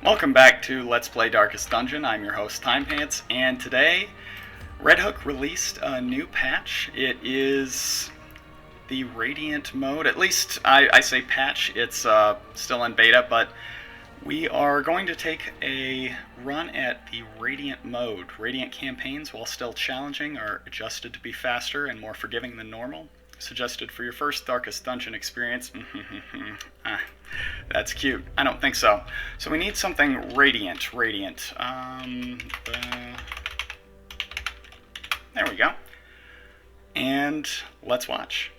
Welcome back to Let's Play Darkest Dungeon. I'm your host, Timepants, and today Red Hook released a new patch. It is the Radiant mode. At least I say patch. It's still in beta, but we are going to take a run at the Radiant mode. Radiant campaigns, while still challenging, are adjusted to be faster and more forgiving than normal. Suggested for your first Darkest Dungeon experience. That's cute. I don't think so. So we need something Radiant. There we go. And let's watch.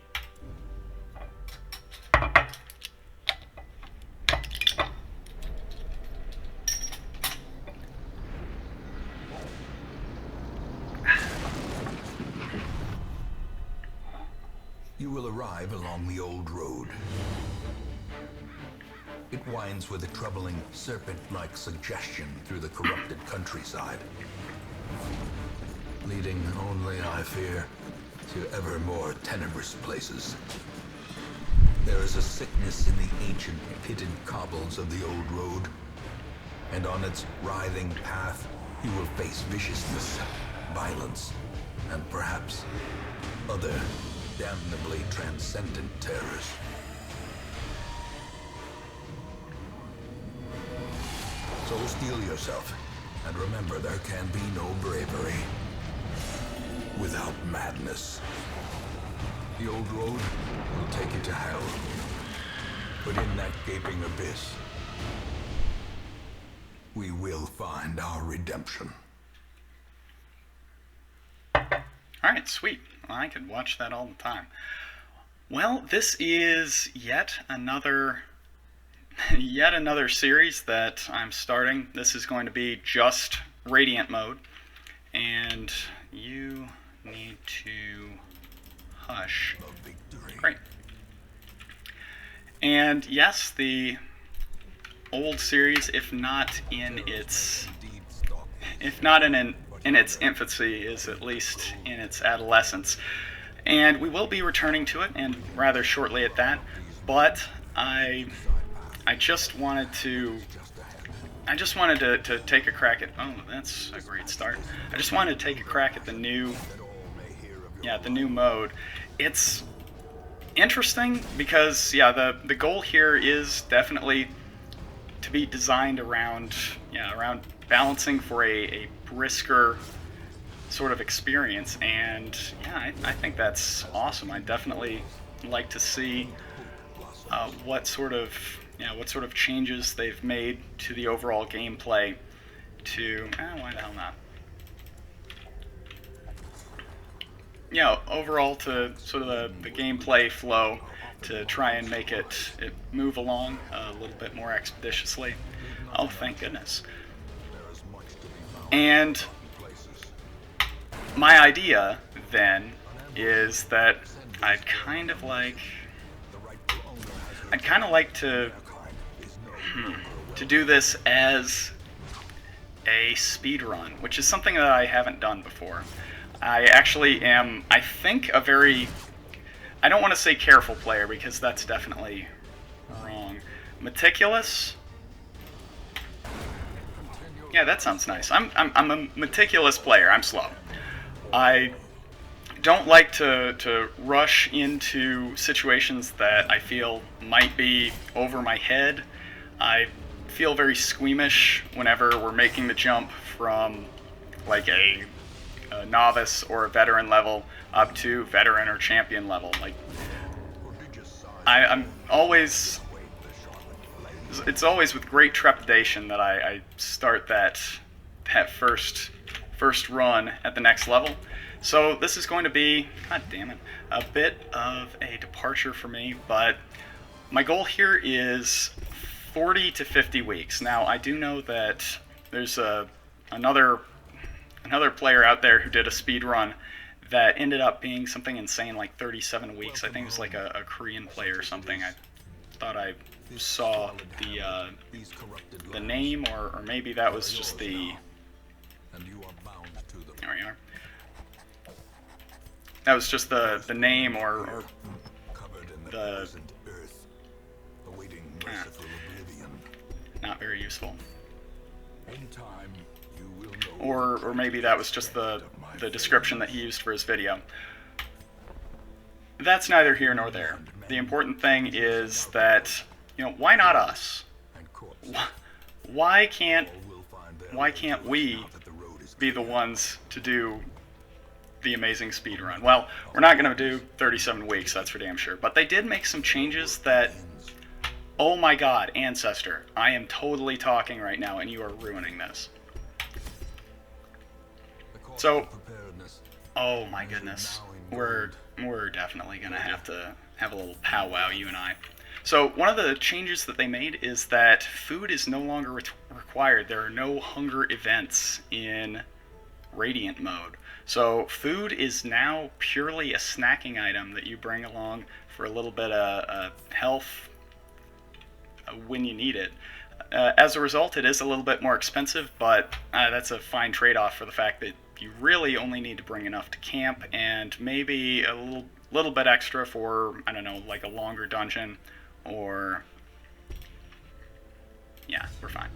You will arrive along the old road. It winds with a troubling serpent-like suggestion through the corrupted countryside, leading only, I fear, to ever more tenebrous places. There is a sickness in the ancient pitted cobbles of the old road, and on its writhing path you will face viciousness, violence, and perhaps other damnably transcendent terrors. So steel yourself, and remember there can be no bravery without madness. The old road will take you to hell, but in that gaping abyss, we will find our redemption. Alright, sweet. I could watch that all the time. Well, this is yet another series that I'm starting. This is going to be just Radiant mode, and you need to hush. Great. And yes, the old series, if not in its infancy, is at least in its adolescence. And we will be returning to it, and rather shortly at that. But I just wanted to take a crack at, oh, that's a great start. I just wanted to take a crack at the new mode. It's interesting because, yeah, the goal here is definitely to be designed around balancing for a brisker sort of experience, and yeah, I think that's awesome. I definitely like to see what sort of changes they've made to the overall gameplay to why the hell not? Yeah, overall to sort of the gameplay flow, to try and make it move along a little bit more expeditiously. Oh, thank goodness. And my idea then is that I'd kind of like to do this as a speedrun, which is something that I haven't done before. I actually am, I think, I don't want to say careful player, because that's definitely wrong. Meticulous? Yeah, that sounds nice. I'm a meticulous player. I'm slow. I don't like to rush into situations that I feel might be over my head. I feel very squeamish whenever we're making the jump from like a novice or a veteran level up to veteran or champion level. Like, I'm always, it's always with great trepidation that I start that first run at the next level. So this is going to be, god damn it, a bit of a departure for me, but my goal here is 40 to 50 weeks. Now, I do know that there's another player out there who did a speed run that ended up being something insane like 37 weeks. I think it was like a Korean player or something. I thought I saw the name, or maybe that was just the... There we are. That was just the name, or the... not very useful. In time, you will know Or maybe that was just the description that he used for his video. That's neither here nor there. The important thing is that, why not us? Why can't we be the ones to do the amazing speedrun? Well, we're not going to do 37 weeks, that's for damn sure. But they did make some changes that, oh my god, Ancestor, I am totally talking right now and you are ruining this. So, oh my goodness, we're definitely going to have a little powwow, you and I. So one of the changes that they made is that food is no longer required. There are no hunger events in Radiant mode. So food is now purely a snacking item that you bring along for a little bit of health when you need it. As a result, it is a little bit more expensive, but that's a fine trade-off for the fact that you really only need to bring enough to camp and maybe a little bit extra for, I don't know, like a longer dungeon, or yeah, we're fine.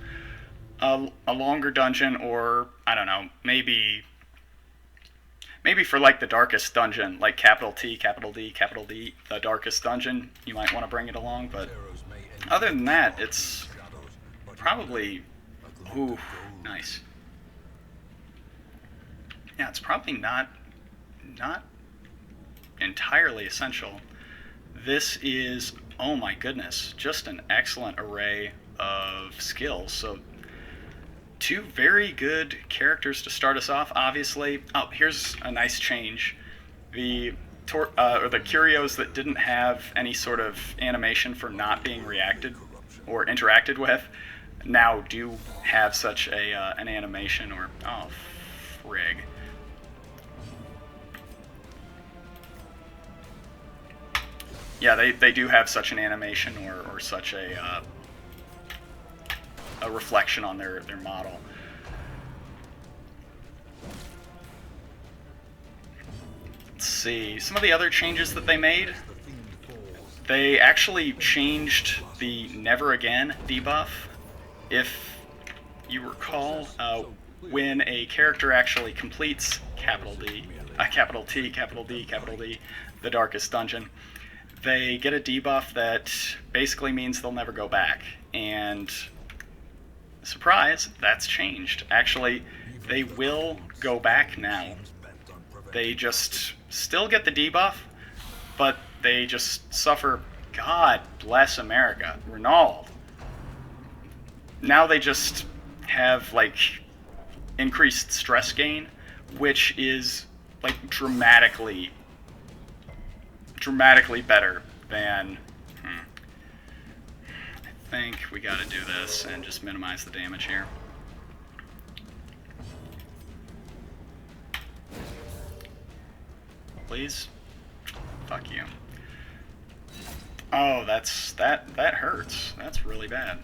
A longer dungeon, or I don't know, maybe for like the darkest dungeon, like capital T, capital D, capital D, the darkest dungeon, you might want to bring it along. But other than that, it's probably, ooh, nice. Yeah, it's probably not entirely essential. This is, oh my goodness, just an excellent array of skills. So 2 very good characters to start us off, obviously. Oh, here's a nice change. The curios that didn't have any sort of animation for not being reacted or interacted with now do have such an animation, or, oh, frig. Yeah, they do have such an animation or such a reflection on their model. Let's see, some of the other changes that they made. They actually changed the Never Again debuff. If you recall, when a character actually completes capital D, capital T, capital D, capital D, the darkest dungeon, they get a debuff that basically means they'll never go back. And surprise, that's changed. Actually, they will go back now. They just still get the debuff, but they just suffer, God bless America, Renauld. Now they just have, like, increased stress gain, which is, like, dramatically better than, I think we gotta do this and just minimize the damage here. Please? Fuck you. Oh, that hurts. That's really bad.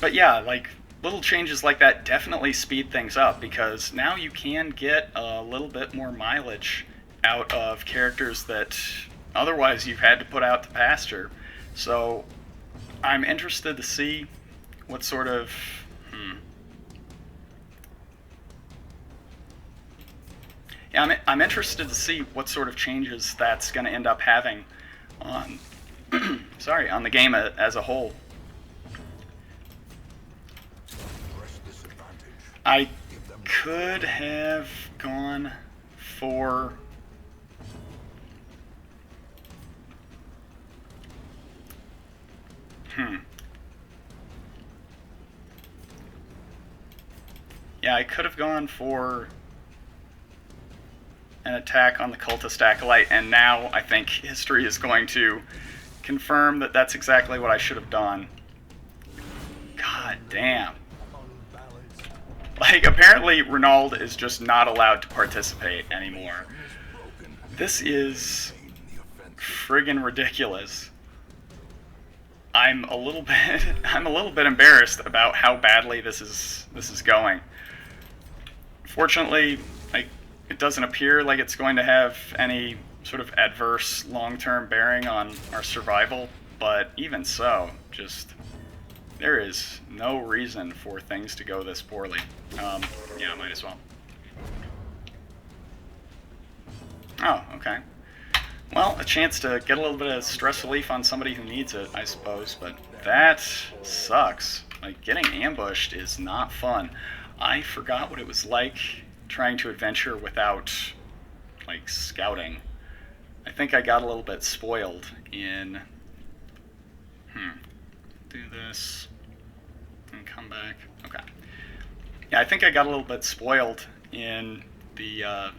But yeah, like, little changes like that definitely speed things up, because now you can get a little bit more mileage out of characters that otherwise you've had to put out to pasture. So I'm interested to see what sort of yeah, I'm interested to see what sort of changes that's going to end up having on sorry, on the game as a whole. I could have gone for yeah, I could have gone for an attack on the cultist acolyte, and now I think history is going to confirm that that's exactly what I should have done. God damn. Like, apparently Renauld is just not allowed to participate anymore. This is friggin' ridiculous. I'm a little bit embarrassed about how badly this is going. Fortunately, it doesn't appear like it's going to have any sort of adverse long-term bearing on our survival, but even so, just There is no reason for things to go this poorly. Yeah, might as well. Oh, okay. Well, a chance to get a little bit of stress relief on somebody who needs it, I suppose, but that sucks. Like, getting ambushed is not fun. I forgot what it was like trying to adventure without, like, scouting. I think I got a little bit spoiled in... Do this and come back. Okay. Yeah, I think I got a little bit spoiled in the,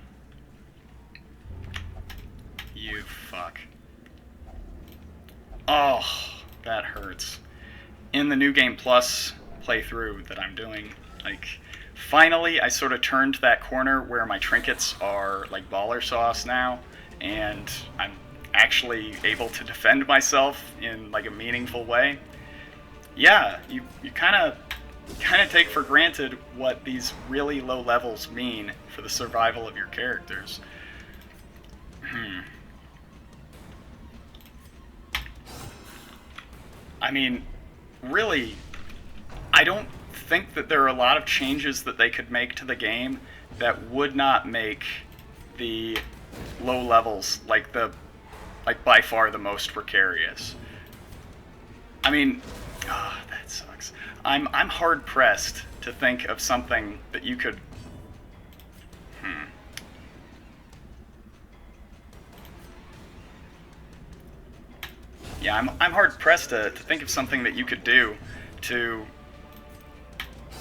You fuck. Oh, that hurts. In the New Game Plus playthrough that I'm doing, like, finally I sort of turned that corner where my trinkets are like baller sauce now, and I'm actually able to defend myself in like a meaningful way. Yeah, you kind of take for granted what these really low levels mean for the survival of your characters. I mean, really, I don't think that there are a lot of changes that they could make to the game that would not make the low levels like by far the most precarious. I mean, that sucks. I'm hard pressed to think of something that you could. Yeah, I'm hard pressed to think of something that you could do to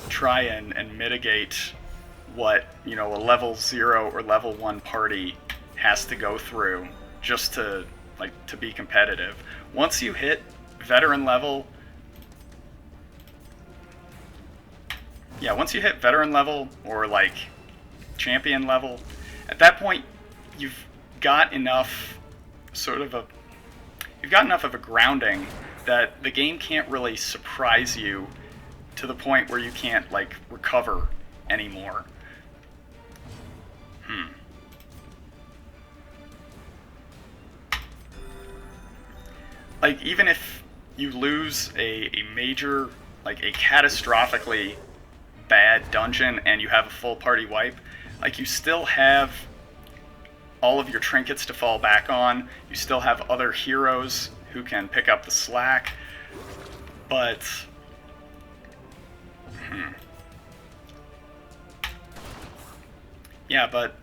try and mitigate what, you know, a level 0 or level 1 party has to go through just to be competitive. Once you hit veteran level, once you hit veteran level or like champion level, at that point you've got enough of a grounding that the game can't really surprise you to the point where you can't like recover anymore. Like, even if you lose a major, like a catastrophically bad dungeon and you have a full party wipe, like, you still have all of your trinkets to fall back on, you still have other heroes who can pick up the slack, but... Yeah, but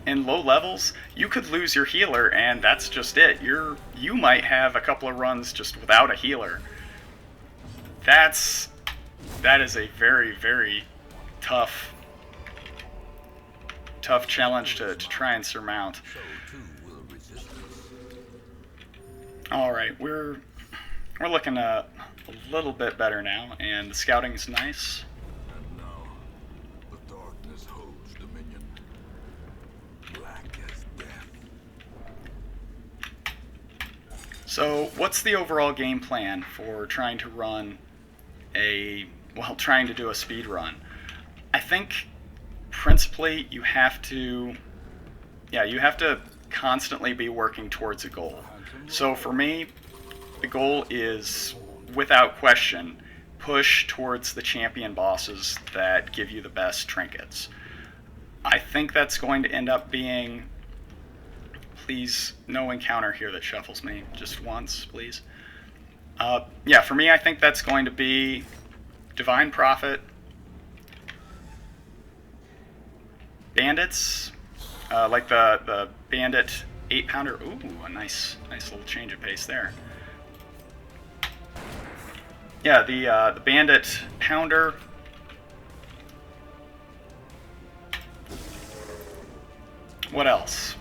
in low levels, you could lose your healer and that's just it. You might have a couple of runs just without a healer. That is a very, very tough challenge to try and surmount. Alright, we're looking a little bit better now, and the scouting is nice. And now, the darkness holds dominion. Black as death. So, what's the overall game plan for trying to do a speed run? I think principally you have to constantly be working towards a goal. So for me, the goal is, without question, push towards the champion bosses that give you the best trinkets. I think that's going to end up being... Please, no encounter here that shuffles me. Just once, please. Yeah, for me, I think that's going to be Divine Prophet, Bandits, like the Bandit 8-pounder. Ooh, a nice little change of pace there. Yeah, the Bandit Pounder. What else?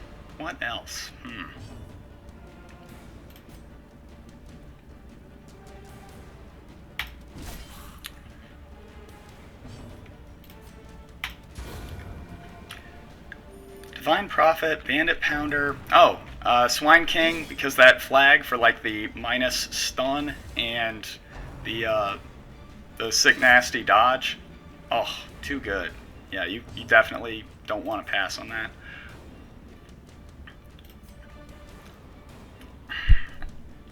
Divine Prophet, Bandit Pounder. Oh, Swine King, because that flag for like the minus stun and the sick nasty dodge. Oh, too good. Yeah, you definitely don't want to pass on that.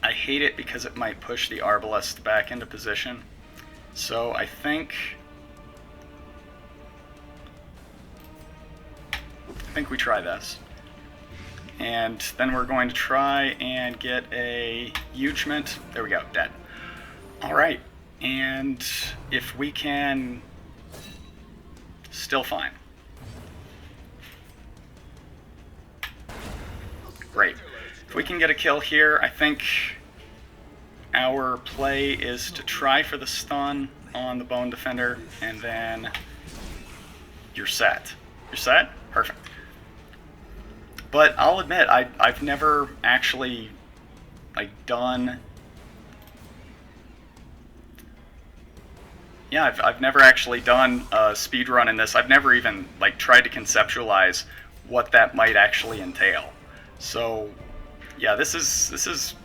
I hate it because it might push the Arbalest back into position, So I think we try this. And then we're going to try and get a Hugement. There we go, dead. Alright, and if we can... Still fine. Great. If we can get a kill here, I think our play is to try for the stun on the Bone Defender, and then you're set. You're set? Perfect. But I'll admit, I've never actually, like, done... Yeah, I've never actually done a speedrun in this. I've never even, like, tried to conceptualize what that might actually entail. So, yeah, this is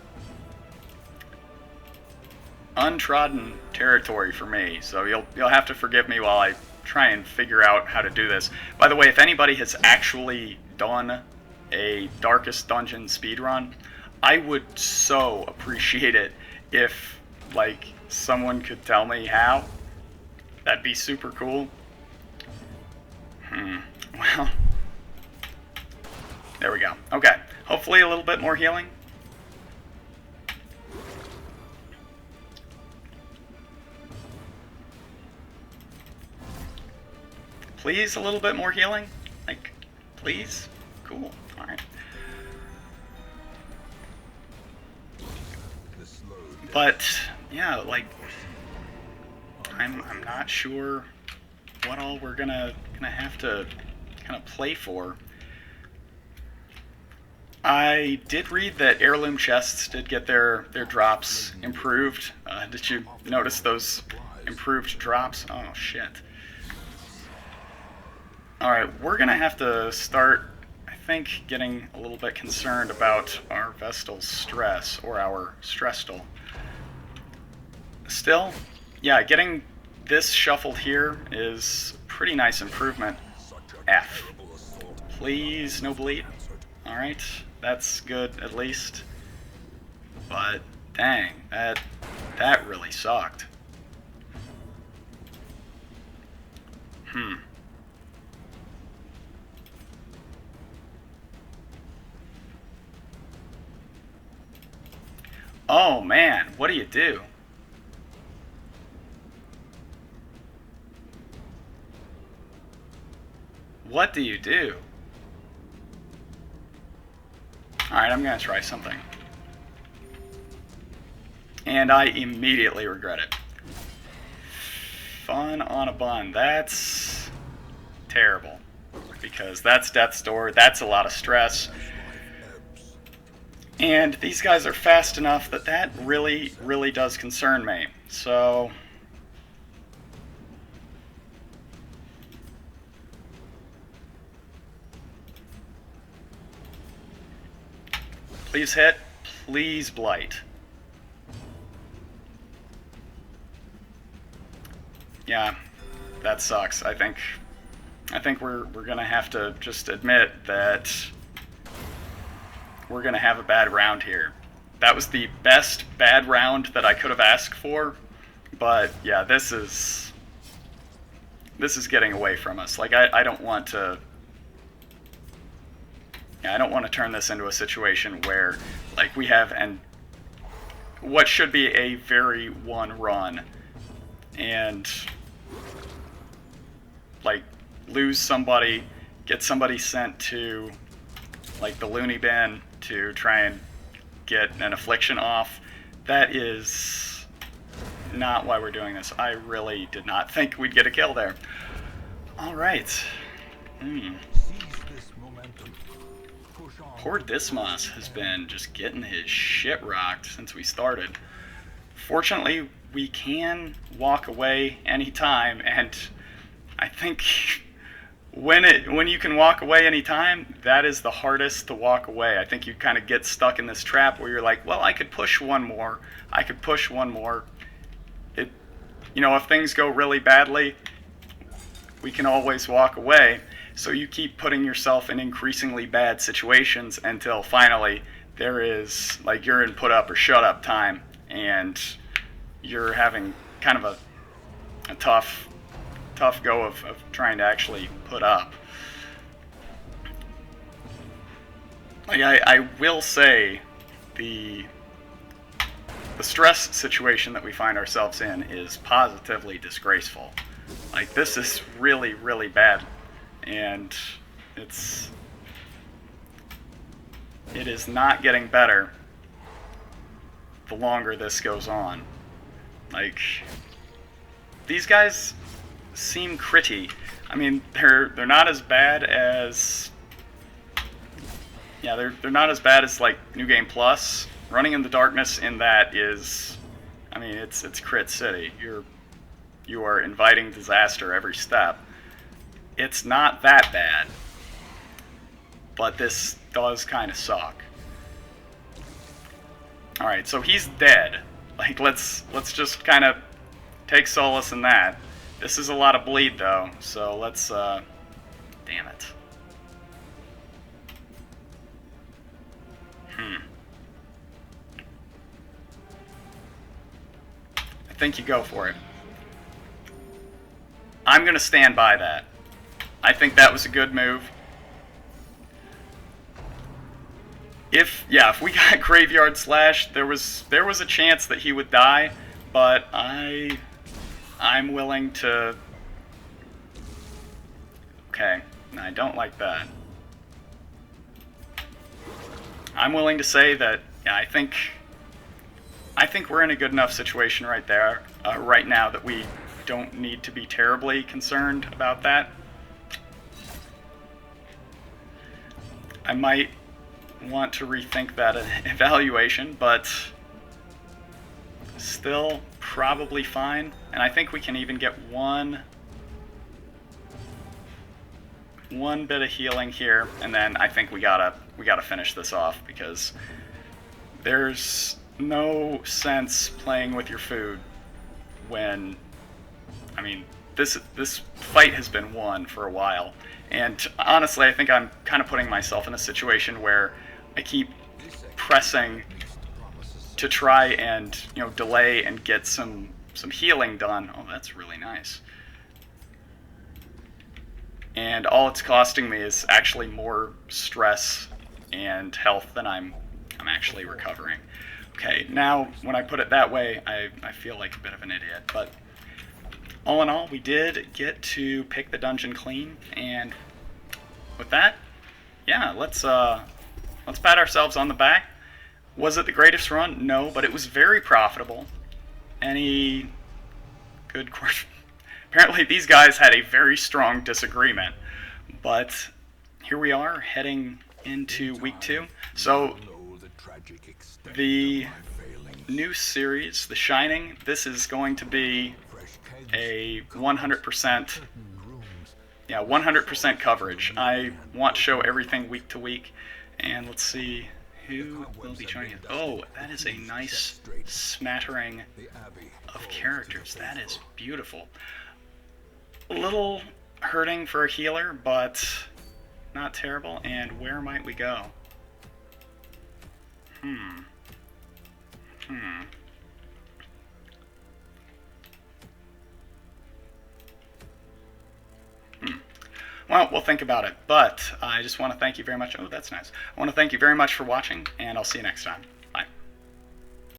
untrodden territory for me. So you'll have to forgive me while I try and figure out how to do this. By the way, if anybody has actually done a Darkest Dungeon speedrun, I would so appreciate it if, like, someone could tell me how. That'd be super cool. Well, there we go. Okay, hopefully a little bit more healing. Please, a little bit more healing? Like, please? Cool, alright. But, yeah, like, I'm not sure what all we're gonna have to kind of play for. I did read that heirloom chests did get their drops improved. Did you notice those improved drops? Oh, shit. Alright, we're gonna have to start, I think, getting a little bit concerned about our Vestal's stress, or our Stresstal. Still, yeah, getting this shuffled here is pretty nice improvement. F. Please, no bleed. Alright, that's good at least. But, dang, that really sucked. Oh man, what do you do? What do you do? Alright, I'm gonna try something. And I immediately regret it. Fun on a bun. That's terrible. Because that's death's door, that's a lot of stress. And these guys are fast enough that really, really does concern me. So... please hit. Please blight. Yeah, that sucks. I think we're gonna have to just admit that we're gonna have a bad round here. That was the best bad round that I could have asked for, but yeah, this is getting away from us. Like, I don't want to... yeah, I don't want to turn this into a situation where, like, we have what should be a very one run, and, like, lose somebody, get somebody sent to, like, the loony bin to try and get an affliction off. That is not why we're doing this. I really did not think we'd get a kill there. Alright. Poor Dismas has been just getting his shit rocked since we started. Fortunately, we can walk away anytime, and I think when you can walk away anytime, that is the hardest to walk away. I think you kind of get stuck in this trap where you're like, well, I could push one more. I could push one more. You know, if things go really badly, we can always walk away. So you keep putting yourself in increasingly bad situations until finally there is, like, you're in put up or shut up time, and you're having kind of a tough go of trying to actually put up. Like, I will say the stress situation that we find ourselves in is positively disgraceful. Like, this is really, really bad, and it is not getting better the longer this goes on. Like, these guys seem critty. I mean, they're not as bad as, yeah, they're not as bad as like New Game Plus. Running in the Darkness in that is, I mean, it's crit city. You are inviting disaster every step. It's not that bad, but this does kind of suck. All right, so he's dead. Like, let's just kind of take solace in that. This is a lot of bleed though, so let's damn it. I think you go for it. I'm gonna stand by that. I think that was a good move. If we got Graveyard Slash, there was a chance that he would die, but I'm willing to. Okay, no, I don't like that. I'm willing to say that, yeah, I think we're in a good enough situation right there, right now, that we don't need to be terribly concerned about that. I might want to rethink that evaluation, but still probably fine. And I think we can even get one bit of healing here, and then I think we gotta finish this off, because there's no sense playing with your food when, I mean, this fight has been won for a while, and honestly, I think I'm kind of putting myself in a situation where I keep pressing to try and, you know, delay and get some healing done. Oh, that's really nice. And all it's costing me is actually more stress and health than I'm actually recovering. Okay, now when I put it that way, I feel like a bit of an idiot, but all in all, we did get to pick the dungeon clean, and with that, yeah, let's pat ourselves on the back. Was it the greatest run? No, but it was very profitable. Any good question? Apparently these guys had a very strong disagreement, but here we are heading into week 2. So the new series, the ShiniNG, this is going to be a 100%, yeah, 100% coverage. I want to show everything week to week, and let's see who will be joining us. Oh, that is a nice smattering of characters. That is beautiful. A little hurting for a healer, but not terrible. And where might we go? Well, we'll think about it, but I just want to thank you very much. Oh, that's nice. I want to thank you very much for watching, and I'll see you next time.